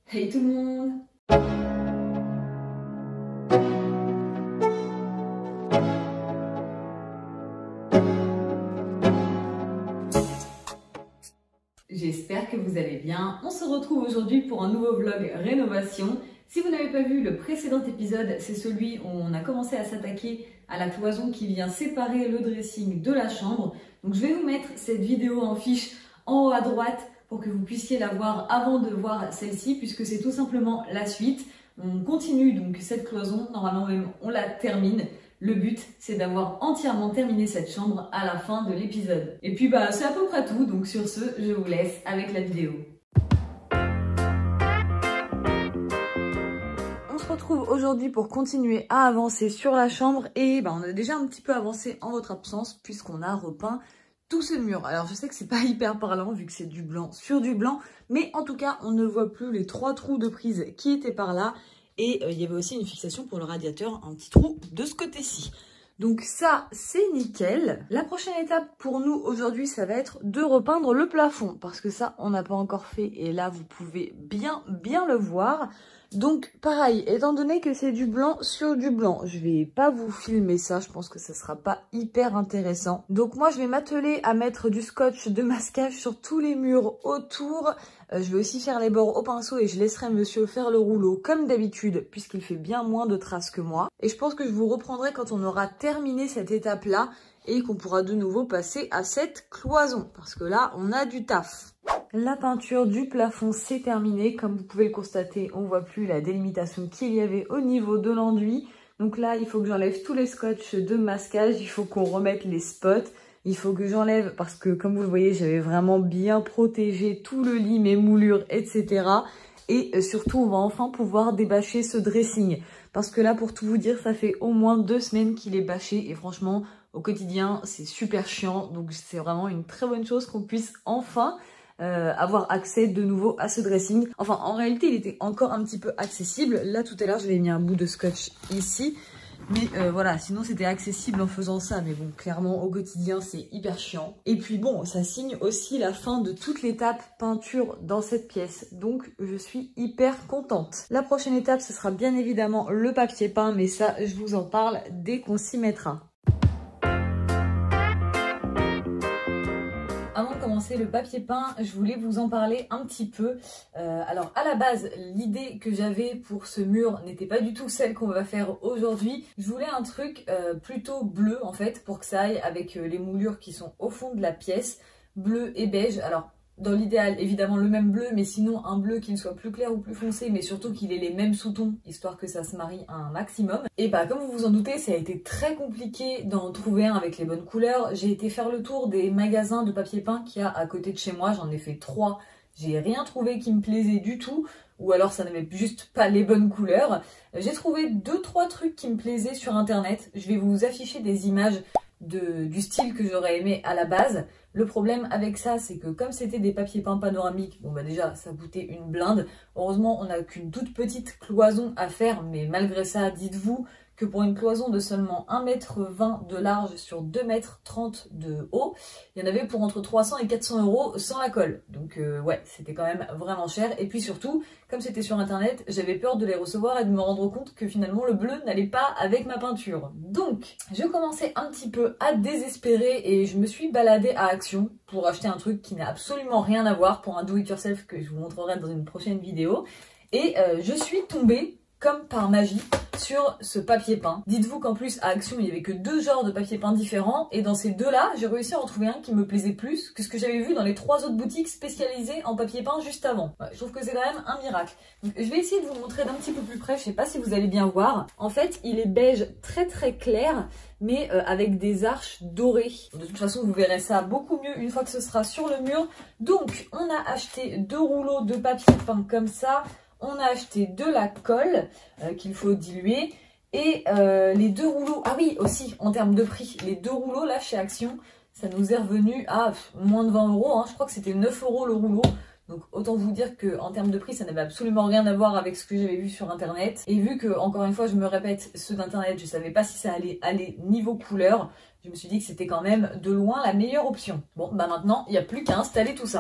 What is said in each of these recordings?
Hey tout le monde! J'espère que vous allez bien. On se retrouve aujourd'hui pour un nouveau vlog rénovation. Si vous n'avez pas vu le précédent épisode, c'est celui où on a commencé à s'attaquer à la cloison qui vient séparer le dressing de la chambre. Donc je vais vous mettre cette vidéo en fiche en haut à droite pour que vous puissiez la voir avant de voir celle-ci, puisque c'est tout simplement la suite. On continue donc cette cloison, normalement même on la termine. Le but, c'est d'avoir entièrement terminé cette chambre à la fin de l'épisode. Et puis c'est à peu près tout, donc sur ce, je vous laisse avec la vidéo. On se retrouve aujourd'hui pour continuer à avancer sur la chambre et on a déjà un petit peu avancé en votre absence puisqu'on a repeint tout ce mur. Alors je sais que c'est pas hyper parlant vu que c'est du blanc sur du blanc, mais en tout cas on ne voit plus les 3 trous de prise qui étaient par là. Et il y avait aussi une fixation pour le radiateur, un petit trou de ce côté-ci. Donc ça, c'est nickel. La prochaine étape pour nous aujourd'hui, ça va être de repeindre le plafond. Parce que ça, on n'a pas encore fait. Et là, vous pouvez bien le voir. Donc pareil, étant donné que c'est du blanc sur du blanc, je vais pas vous filmer ça, je pense que ça sera pas hyper intéressant. Donc moi je vais m'atteler à mettre du scotch de masquage sur tous les murs autour. Je vais aussi faire les bords au pinceau et je laisserai monsieur faire le rouleau comme d'habitude puisqu'il fait bien moins de traces que moi. Et je pense que je vous reprendrai quand on aura terminé cette étape là et qu'on pourra de nouveau passer à cette cloison parce que là on a du taf. La peinture du plafond c'est terminé, comme vous pouvez le constater, on voit plus la délimitation qu'il y avait au niveau de l'enduit. Donc là, il faut que j'enlève tous les scotch de masquage, il faut qu'on remette les spots, il faut que j'enlève parce que comme vous le voyez, j'avais vraiment bien protégé tout le lit, mes moulures, etc. Et surtout, on va enfin pouvoir débâcher ce dressing. Parce que là, pour tout vous dire, ça fait au moins 2 semaines qu'il est bâché et franchement, au quotidien, c'est super chiant. Donc c'est vraiment une très bonne chose qu'on puisse enfin avoir accès de nouveau à ce dressing. Enfin, en réalité, il était encore un petit peu accessible. Là, tout à l'heure, j'avais mis un bout de scotch ici. Mais voilà, sinon c'était accessible en faisant ça. Mais bon, clairement, au quotidien, c'est hyper chiant. Et puis bon, ça signe aussi la fin de toute l'étape peinture dans cette pièce. Donc, je suis hyper contente. La prochaine étape, ce sera bien évidemment le papier peint. Mais ça, je vous en parle dès qu'on s'y mettra. Avant de commencer le papier peint, je voulais vous en parler un petit peu. Alors à la base, l'idée que j'avais pour ce mur n'était pas du tout celle qu'on va faire aujourd'hui. Je voulais un truc plutôt bleu en fait pour que ça aille avec les moulures qui sont au fond de la pièce, bleu et beige. Alors dans l'idéal, évidemment le même bleu, mais sinon un bleu qui ne soit plus clair ou plus foncé, mais surtout qu'il ait les mêmes sous-tons, histoire que ça se marie un maximum. Et comme vous vous en doutez, ça a été très compliqué d'en trouver un avec les bonnes couleurs. J'ai été faire le tour des magasins de papier peint qu'il y a à côté de chez moi, j'en ai fait 3. J'ai rien trouvé qui me plaisait du tout, ou alors ça n'avait juste pas les bonnes couleurs. J'ai trouvé 2-3 trucs qui me plaisaient sur internet. Je vais vous afficher des images du style que j'aurais aimé à la base. Le problème avec ça, c'est que comme c'était des papiers peints panoramiques, déjà ça coûtait une blinde. Heureusement, on n'a qu'une toute petite cloison à faire, mais malgré ça, dites-vous que pour une cloison de seulement 1,20 m de large sur 2,30 m de haut, il y en avait pour entre 300 et 400 € sans la colle. Donc ouais, c'était quand même vraiment cher. Et puis surtout, comme c'était sur internet, j'avais peur de les recevoir et de me rendre compte que finalement le bleu n'allait pas avec ma peinture. Donc, je commençais un petit peu à désespérer et je me suis baladée à Action pour acheter un truc qui n'a absolument rien à voir, pour un do-it-yourself que je vous montrerai dans une prochaine vidéo. Et je suis tombée comme par magie sur ce papier peint. Dites-vous qu'en plus à Action il n'y avait que 2 genres de papier peint différents et dans ces 2-là j'ai réussi à en trouver un qui me plaisait plus que ce que j'avais vu dans les 3 autres boutiques spécialisées en papier peint juste avant. Ouais, je trouve que c'est quand même un miracle. Donc, je vais essayer de vous montrer d'un petit peu plus près, je sais pas si vous allez bien voir. En fait il est beige très clair mais avec des arches dorées. De toute façon vous verrez ça beaucoup mieux une fois que ce sera sur le mur. Donc on a acheté 2 rouleaux de papier peint comme ça. On a acheté de la colle qu'il faut diluer et les 2 rouleaux, ah oui aussi en termes de prix, les 2 rouleaux là chez Action, ça nous est revenu à moins de 20 €, hein. Je crois que c'était 9 € le rouleau. Donc autant vous dire qu'en termes de prix, ça n'avait absolument rien à voir avec ce que j'avais vu sur internet. Et vu que, encore une fois, je me répète, ceux d'internet, je savais pas si ça allait aller niveau couleur, je me suis dit que c'était quand même de loin la meilleure option. Bon, maintenant, il n'y a plus qu'à installer tout ça.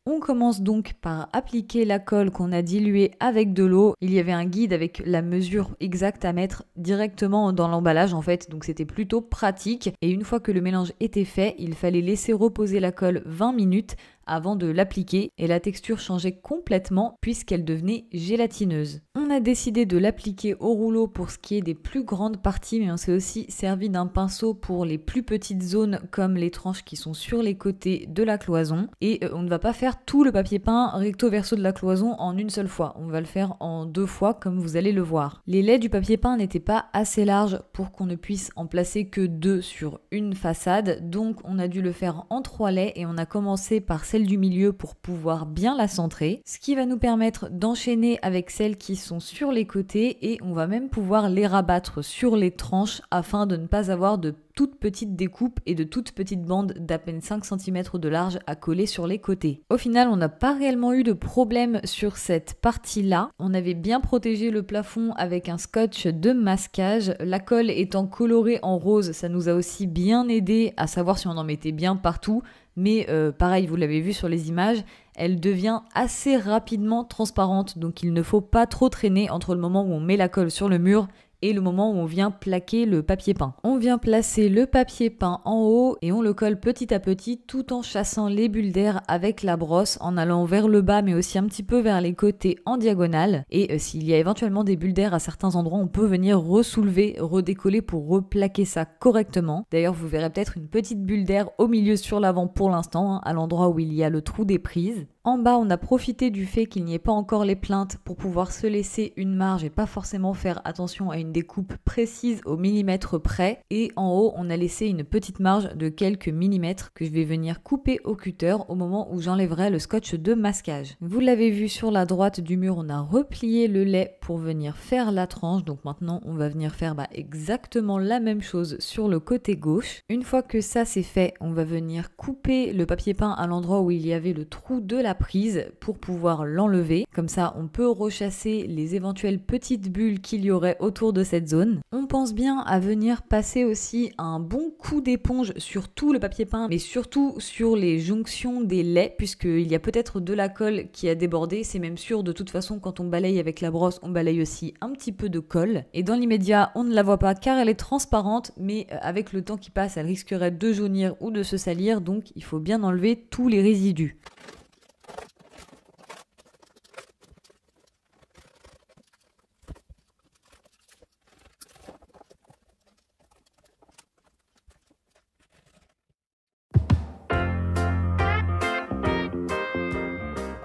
On On commence donc par appliquer la colle qu'on a diluée avec de l'eau. Il y avait un guide avec la mesure exacte à mettre directement dans l'emballage en fait, donc c'était plutôt pratique. Et une fois que le mélange était fait, il fallait laisser reposer la colle 20 minutes avant de l'appliquer et la texture changeait complètement puisqu'elle devenait gélatineuse. On a décidé de l'appliquer au rouleau pour ce qui est des plus grandes parties, mais on s'est aussi servi d'un pinceau pour les plus petites zones comme les tranches qui sont sur les côtés de la cloison. Et on ne va pas faire tout le papier peint recto verso de la cloison en une seule fois, on va le faire en 2 fois comme vous allez le voir. Les laits du papier peint n'étaient pas assez larges pour qu'on ne puisse en placer que 2 sur une façade, donc on a dû le faire en 3 laits et on a commencé par celle du milieu pour pouvoir bien la centrer, ce qui va nous permettre d'enchaîner avec celles qui sont sur les côtés et on va même pouvoir les rabattre sur les tranches afin de ne pas avoir de toutes petites découpes et de toutes petites bandes d'à peine 5 cm de large à coller sur les côtés. Au final, on n'a pas réellement eu de problème sur cette partie-là. On avait bien protégé le plafond avec un scotch de masquage. La colle étant colorée en rose, ça nous a aussi bien aidé à savoir si on en mettait bien partout. Mais pareil, vous l'avez vu sur les images, elle devient assez rapidement transparente. Donc il ne faut pas trop traîner entre le moment où on met la colle sur le mur et le moment où on vient plaquer le papier peint. On vient placer le papier peint en haut et on le colle petit à petit tout en chassant les bulles d'air avec la brosse en allant vers le bas mais aussi un petit peu vers les côtés en diagonale. Et s'il y a éventuellement des bulles d'air à certains endroits, on peut venir ressoulever, redécoller pour replaquer ça correctement. D'ailleurs, vous verrez peut-être une petite bulle d'air au milieu sur l'avant pour l'instant, à l'endroit où il y a le trou des prises. En bas, on a profité du fait qu'il n'y ait pas encore les plinthes pour pouvoir se laisser une marge et pas forcément faire attention à une découpe précise au millimètre près. Et en haut, on a laissé une petite marge de quelques millimètres que je vais venir couper au cutter au moment où j'enlèverai le scotch de masquage. Vous l'avez vu sur la droite du mur, on a replié le lait pour venir faire la tranche. Donc maintenant, on va venir faire exactement la même chose sur le côté gauche. Une fois que ça c'est fait, on va venir couper le papier peint à l'endroit où il y avait le trou de la prise pour pouvoir l'enlever. Comme ça, on peut rechasser les éventuelles petites bulles qu'il y aurait autour de cette zone. On pense bien à venir passer aussi un bon coup d'éponge sur tout le papier peint, mais surtout sur les jonctions des laits, puisqu'il y a peut-être de la colle qui a débordé. C'est même sûr, de toute façon, quand on balaye avec la brosse, on balaye aussi un petit peu de colle. Et dans l'immédiat, on ne la voit pas car elle est transparente, mais avec le temps qui passe, elle risquerait de jaunir ou de se salir, donc il faut bien enlever tous les résidus.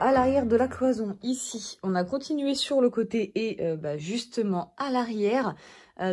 À l'arrière de la cloison, ici, on a continué sur le côté et justement à l'arrière.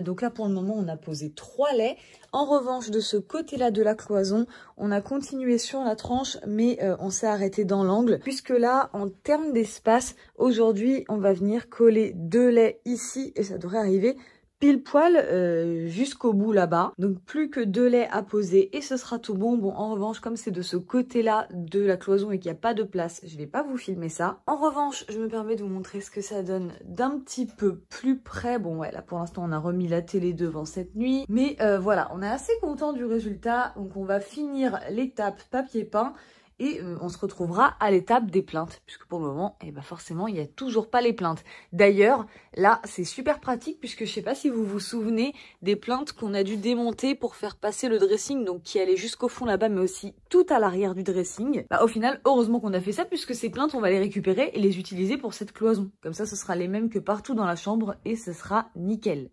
Donc là, pour le moment, on a posé 3 laits. En revanche, de ce côté-là de la cloison, on a continué sur la tranche, mais on s'est arrêté dans l'angle. Puisque là, en termes d'espace, aujourd'hui, on va venir coller 2 laits ici et ça devrait arriver pile poil jusqu'au bout là-bas. Donc plus que 2 laits à poser et ce sera tout bon. Bon, en revanche, comme c'est de ce côté-là de la cloison et qu'il n'y a pas de place, je vais pas vous filmer ça. En revanche, je me permets de vous montrer ce que ça donne d'un petit peu plus près. Bon ouais, là pour l'instant on a remis la télé devant cette nuit. Mais voilà, on est assez content du résultat. Donc on va finir l'étape papier peint. Et on se retrouvera à l'étape des plaintes, puisque pour le moment, forcément, il n'y a toujours pas les plaintes. D'ailleurs, là, c'est super pratique, puisque je sais pas si vous vous souvenez des plaintes qu'on a dû démonter pour faire passer le dressing, donc qui allait jusqu'au fond là-bas, mais aussi tout à l'arrière du dressing. Au final, heureusement qu'on a fait ça, puisque ces plaintes, on va les récupérer et les utiliser pour cette cloison. Comme ça, ce sera les mêmes que partout dans la chambre et ce sera nickel.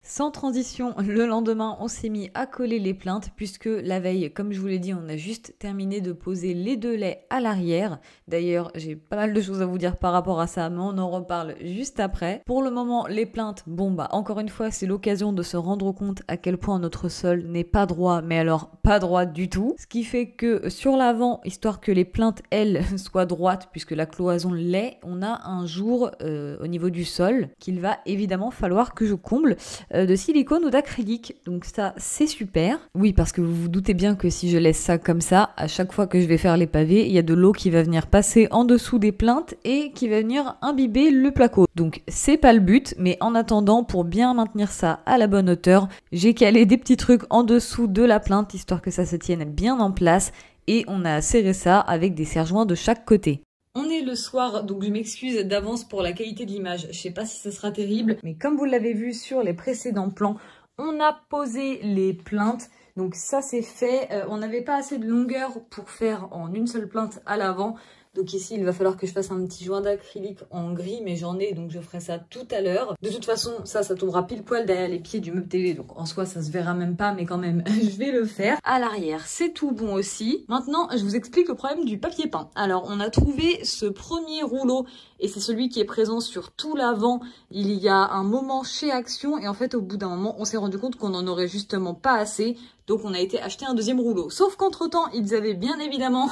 Sans transition, le lendemain, on s'est mis à coller les plaintes puisque la veille, comme je vous l'ai dit, on a juste terminé de poser les 2 laits à l'arrière. D'ailleurs, j'ai pas mal de choses à vous dire par rapport à ça, mais on en reparle juste après. Pour le moment, les plaintes, encore une fois, c'est l'occasion de se rendre compte à quel point notre sol n'est pas droit, mais alors pas droit du tout. Ce qui fait que sur l'avant, histoire que les plaintes, elles, soient droites puisque la cloison l'est, on a un jour au niveau du sol qu'il va évidemment falloir que je comble de silicone ou d'acrylique. Donc ça, c'est super. Oui, parce que vous vous doutez bien que si je laisse ça comme ça, à chaque fois que je vais faire les pavés, il y a de l'eau qui va venir passer en dessous des plaintes et qui va venir imbiber le placo. Donc c'est pas le but, mais en attendant, pour bien maintenir ça à la bonne hauteur, j'ai calé des petits trucs en dessous de la plainte, histoire que ça se tienne bien en place, et on a serré ça avec des serre-joints de chaque côté. On est le soir, donc je m'excuse d'avance pour la qualité de l'image. Je sais pas si ça sera terrible, mais comme vous l'avez vu sur les précédents plans, on a posé les plinthes. Donc ça c'est fait. On n'avait pas assez de longueur pour faire en une seule plinthe à l'avant. Donc ici, il va falloir que je fasse un petit joint d'acrylique en gris, mais j'en ai, donc je ferai ça tout à l'heure. De toute façon, ça tombera pile poil derrière les pieds du meuble télé, donc en soi, ça se verra même pas, mais quand même, je vais le faire. À l'arrière, c'est tout bon aussi. Maintenant, je vous explique le problème du papier peint. Alors, on a trouvé ce premier rouleau, et c'est celui qui est présent sur tout l'avant. Il y a un moment chez Action, et en fait, au bout d'un moment, on s'est rendu compte qu'on en aurait justement pas assez. Donc on a été acheter un deuxième rouleau. Sauf qu'entre temps, ils avaient bien évidemment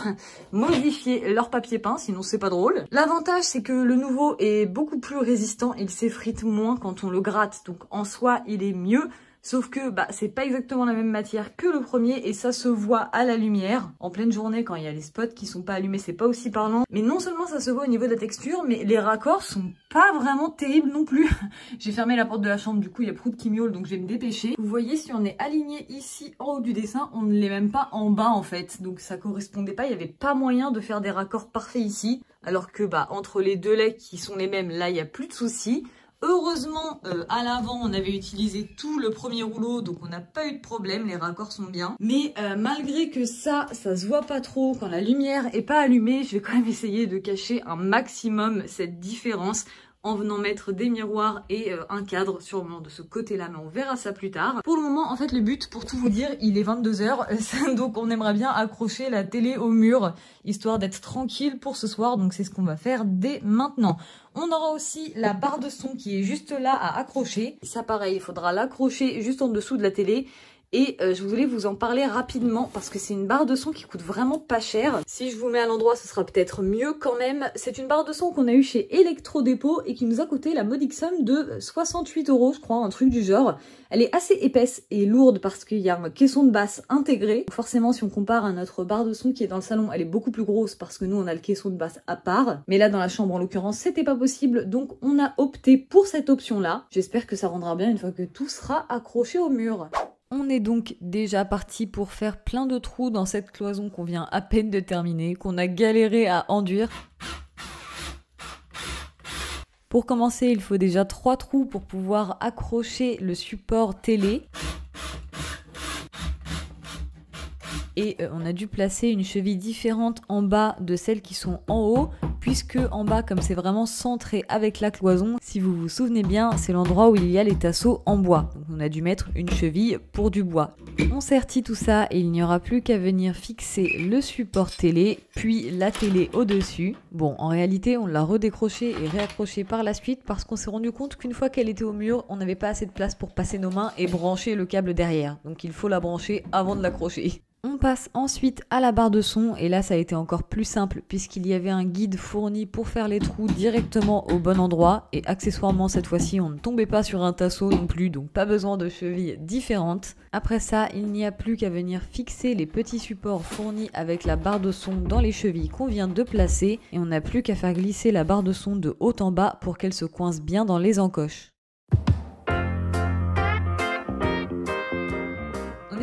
modifié leur papier peint, sinon c'est pas drôle. L'avantage, c'est que le nouveau est beaucoup plus résistant, il s'effrite moins quand on le gratte. Donc en soi, il est mieux. Sauf que c'est pas exactement la même matière que le premier et ça se voit à la lumière. En pleine journée, quand il y a les spots qui sont pas allumés, c'est pas aussi parlant. Mais non seulement ça se voit au niveau de la texture, mais les raccords sont pas vraiment terribles non plus. J'ai fermé la porte de la chambre, du coup il y a Prout qui miaule, donc je vais me dépêcher. Vous voyez, si on est aligné ici en haut du dessin, on ne l'est même pas en bas en fait. Donc ça correspondait pas, il y avait pas moyen de faire des raccords parfaits ici. Alors que entre les deux laits qui sont les mêmes, là il y a plus de soucis. Heureusement, à l'avant, on avait utilisé tout le premier rouleau, donc on n'a pas eu de problème, les raccords sont bien. Mais malgré que ça se voit pas trop, quand la lumière est pas allumée, je vais quand même essayer de cacher un maximum cette différence en venant mettre des miroirs et un cadre sûrement de ce côté-là, mais on verra ça plus tard. Pour le moment, en fait, le but, pour tout vous dire, il est 22 h, donc on aimerait bien accrocher la télé au mur, histoire d'être tranquille pour ce soir, donc c'est ce qu'on va faire dès maintenant. On aura aussi la barre de son qui est juste là à accrocher. Ça pareil, il faudra l'accrocher juste en dessous de la télé. Et je voulais vous en parler rapidement parce que c'est une barre de son qui coûte vraiment pas cher. Si je vous mets à l'endroit, ce sera peut-être mieux quand même. C'est une barre de son qu'on a eue chez Electrodépôt et qui nous a coûté la modique somme de 68 €, je crois, un truc du genre. Elle est assez épaisse et lourde parce qu'il y a un caisson de basse intégré. Donc forcément, si on compare à notre barre de son qui est dans le salon, elle est beaucoup plus grosse parce que nous, on a le caisson de basse à part. Mais là, dans la chambre, en l'occurrence, c'était pas possible. Donc, on a opté pour cette option-là. J'espère que ça rendra bien une fois que tout sera accroché au mur. On est donc déjà parti pour faire plein de trous dans cette cloison qu'on vient à peine de terminer, qu'on a galéré à enduire. Pour commencer, il faut déjà 3 trous pour pouvoir accrocher le support télé. Et on a dû placer une cheville différente en bas de celles qui sont en haut, puisque en bas, comme c'est vraiment centré avec la cloison, si vous vous souvenez bien, c'est l'endroit où il y a les tasseaux en bois. Donc on a dû mettre une cheville pour du bois. On sertit tout ça et il n'y aura plus qu'à venir fixer le support télé, puis la télé au-dessus. Bon, en réalité, on l'a redécroché et réaccroché par la suite parce qu'on s'est rendu compte qu'une fois qu'elle était au mur, on n'avait pas assez de place pour passer nos mains et brancher le câble derrière. Donc il faut la brancher avant de l'accrocher. On passe ensuite à la barre de son et là ça a été encore plus simple puisqu'il y avait un guide fourni pour faire les trous directement au bon endroit et accessoirement cette fois-ci on ne tombait pas sur un tasseau non plus, donc pas besoin de chevilles différentes. Après ça, il n'y a plus qu'à venir fixer les petits supports fournis avec la barre de son dans les chevilles qu'on vient de placer et on n'a plus qu'à faire glisser la barre de son de haut en bas pour qu'elle se coince bien dans les encoches.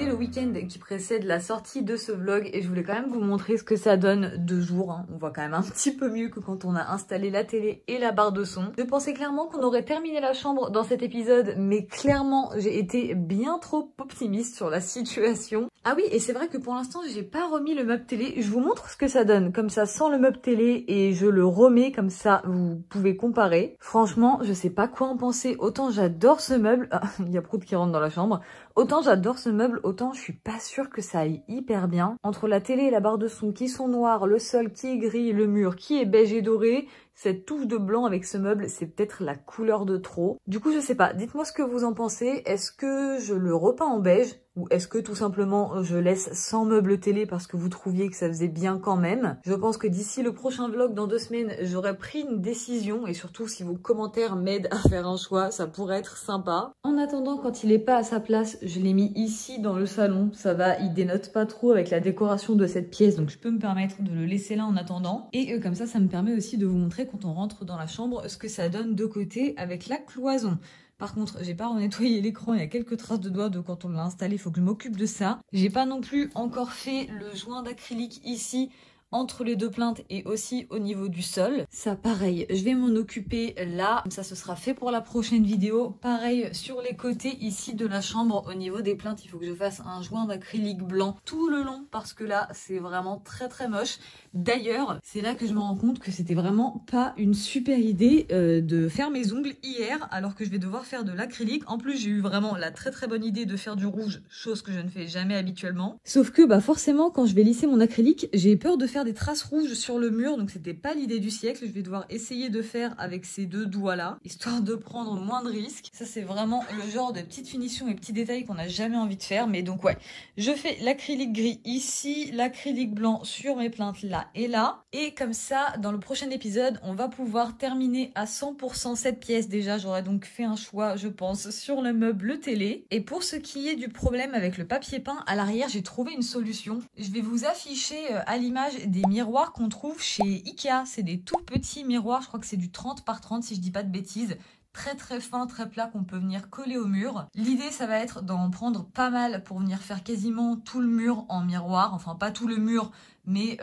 Le week-end qui précède la sortie de ce vlog et je voulais quand même vous montrer ce que ça donne de jour. On voit quand même un petit peu mieux que quand on a installé la télé et la barre de son. Je pensais clairement qu'on aurait terminé la chambre dans cet épisode, mais clairement j'ai été bien trop optimiste sur la situation. Ah oui, et c'est vrai que pour l'instant j'ai pas remis le meuble télé. Je vous montre ce que ça donne comme ça sans le meuble télé et je le remets comme ça vous pouvez comparer. Franchement je sais pas quoi en penser, autant j'adore ce meuble. Ah, il y a Prout qui rentre dans la chambre. Autant j'adore ce meuble, autant je suis pas sûre que ça aille hyper bien. Entre la télé et la barre de son qui sont noires, le sol qui est gris, le mur qui est beige et doré, cette touche de blanc avec ce meuble, c'est peut-être la couleur de trop. Du coup, je sais pas, dites-moi ce que vous en pensez. Est-ce que je le repeins en beige ou est-ce que tout simplement je laisse sans meuble télé parce que vous trouviez que ça faisait bien quand même? Je pense que d'ici le prochain vlog dans 2 semaines, j'aurai pris une décision et surtout si vos commentaires m'aident à faire un choix, ça pourrait être sympa. En attendant, quand il est pas à sa place, je l'ai mis ici dans le salon. Ça va, il dénote pas trop avec la décoration de cette pièce, donc je peux me permettre de le laisser là en attendant. Et comme ça me permet aussi de vous montrer quand on rentre dans la chambre ce que ça donne de côté avec la cloison. Par contre, j'ai pas renettoyé l'écran, il y a quelques traces de doigts de quand on l'a installé, il faut que je m'occupe de ça. J'ai pas non plus encore fait le joint d'acrylique ici entre les deux plinthes et aussi au niveau du sol. Ça pareil, je vais m'en occuper là, ça ce sera fait pour la prochaine vidéo. Pareil sur les côtés ici de la chambre, au niveau des plinthes, il faut que je fasse un joint d'acrylique blanc tout le long parce que là c'est vraiment très moche. D'ailleurs, c'est là que je me rends compte que c'était vraiment pas une super idée de faire mes ongles hier alors que je vais devoir faire de l'acrylique. En plus, j'ai eu vraiment la très bonne idée de faire du rouge, chose que je ne fais jamais habituellement. Sauf que bah forcément, quand je vais lisser mon acrylique, j'ai peur de faire des traces rouges sur le mur, donc c'était pas l'idée du siècle. Je vais devoir essayer de faire avec ces deux doigts là, histoire de prendre moins de risques. Ça, c'est vraiment le genre de petites finitions et petits détails qu'on n'a jamais envie de faire. Mais donc ouais, je fais l'acrylique gris ici, l'acrylique blanc sur mes plinthes là et là. Et comme ça, dans le prochain épisode, on va pouvoir terminer à 100% cette pièce. Déjà, j'aurais donc fait un choix, je pense, sur le meuble télé. Et pour ce qui est du problème avec le papier peint, à l'arrière, j'ai trouvé une solution. Je vais vous afficher à l'image des miroirs qu'on trouve chez Ikea. C'est des tout petits miroirs, je crois que c'est du 30 par 30 si je dis pas de bêtises. Très fin, très plat qu'on peut venir coller au mur. L'idée, ça va être d'en prendre pas mal pour venir faire quasiment tout le mur en miroir. Enfin, pas tout le mur, mais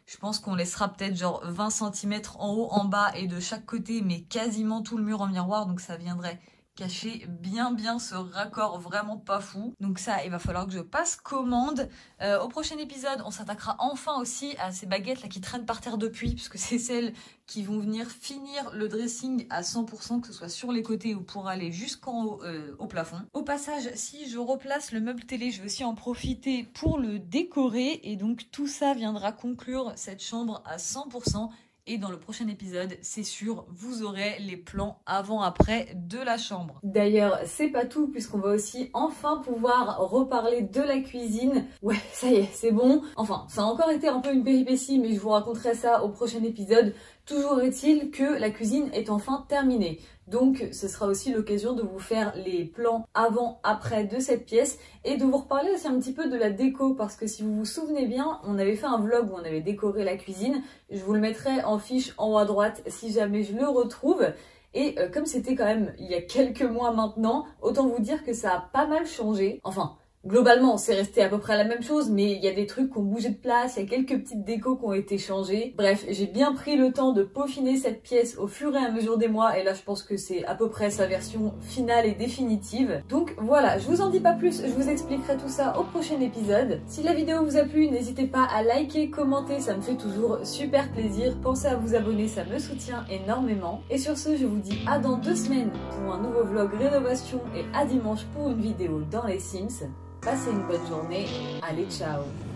je pense qu'on laissera peut-être genre 20 cm en haut, en bas et de chaque côté, mais quasiment tout le mur en miroir. Donc ça viendrait cacher bien ce raccord vraiment pas fou. Donc ça, il va falloir que je passe commande. Au prochain épisode, on s'attaquera enfin aussi à ces baguettes là qui traînent par terre depuis, puisque c'est celles qui vont venir finir le dressing à 100%, que ce soit sur les côtés ou pour aller jusqu'en haut au plafond. Au passage, si je replace le meuble télé, je vais aussi en profiter pour le décorer, et donc tout ça viendra conclure cette chambre à 100%. Et dans le prochain épisode, c'est sûr, vous aurez les plans avant-après de la chambre. D'ailleurs, c'est pas tout, puisqu'on va aussi enfin pouvoir reparler de la cuisine. Ouais, ça y est, c'est bon. Enfin, ça a encore été un peu une péripétie, mais je vous raconterai ça au prochain épisode. Toujours est-il que la cuisine est enfin terminée. Donc ce sera aussi l'occasion de vous faire les plans avant-après de cette pièce et de vous reparler aussi un petit peu de la déco, parce que si vous vous souvenez bien, on avait fait un vlog où on avait décoré la cuisine. Je vous le mettrai en fiche en haut à droite si jamais je le retrouve. Et comme c'était quand même il y a quelques mois maintenant, autant vous dire que ça a pas mal changé. Enfin, globalement, c'est resté à peu près la même chose, mais il y a des trucs qui ont bougé de place, il y a quelques petites décos qui ont été changées. Bref, j'ai bien pris le temps de peaufiner cette pièce au fur et à mesure des mois, et là je pense que c'est à peu près sa version finale et définitive. Donc voilà, je vous en dis pas plus, je vous expliquerai tout ça au prochain épisode. Si la vidéo vous a plu, n'hésitez pas à liker, commenter, ça me fait toujours super plaisir. Pensez à vous abonner, ça me soutient énormément. Et sur ce, je vous dis à dans 2 semaines pour un nouveau vlog rénovation et à dimanche pour une vidéo dans les Sims. Passez une bonne journée. Allez, ciao!